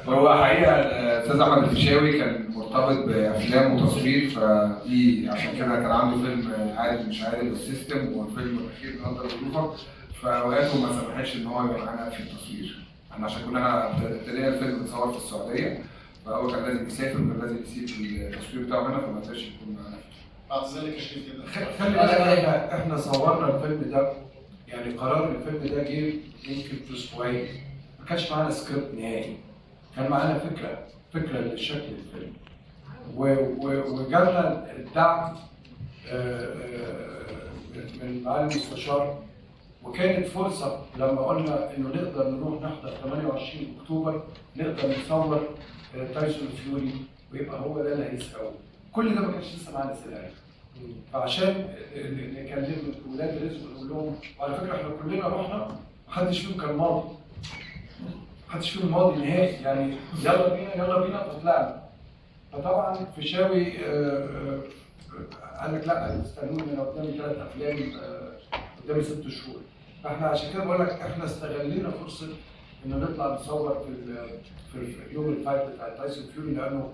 هو حقيقه الاستاذ احمد الفيشاوي كان مرتبط بافلام وتصوير، فدي عشان كده كان عنده فيلم عادل مش عادل بالسيستم، والفيلم الاخير نقدر ضيوفه، فاوقاته ما سمحتش ان هو يبقى معانا في التصوير. احنا عشان كنا ابتدينا الفيلم اتصور في السعوديه، فهو كان لازم يسافر وكان لازم يسيب التصوير بتاعه هنا، فما قدرش يكون معانا. اعتذر لك يا شريف جدا. خلي بالك احنا صورنا الفيلم ده، يعني قرار الفيلم ده جه يمكن في اسبوعين، ما كانش معانا سكريبت نهائي، كان معانا فكره لشكل الفيلم، وجالنا الدعم من معالي المستشار، وكانت فرصه لما قلنا انه نقدر نروح نحضر 28 اكتوبر نقدر نصور تايسون فيوري ويبقى هو ده اللي هيساوي. كل ده ما كانش لسه معانا سيناريو، فعشان نكلم ولاد رزق ونقول لهم، وعلى فكره احنا كلنا رحنا محدش فيهم كان ماضي، محدش فيهم ماضي نهائي، يعني يلا بينا يلا بينا فطلعنا. فطبعا فيشاوي قال لك لا استنوني انا قدامي 3 افلام قدامي 6 شهور. فاحنا عشان كده بقول لك احنا استغلينا فرصه ان نطلع نصور في يوم الفايت بتاع تايسون فيوري، لانه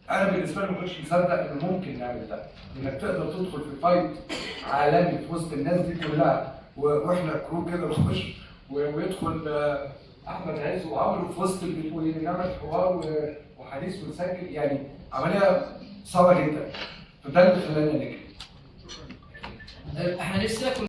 انا بالنسبه لي ما كنتش مصدق انه ممكن نعمل ده، انك تقدر تدخل في فايت عالمي في وسط الناس دي كلها، واحنا كرو كده نخش ويدخل احمد عز وعمرو في وسط البيت ونعمل حوار وحديث ونسجل، يعني عمليه صعبه جدا، فده اللي خلانا نجري. احنا نفسنا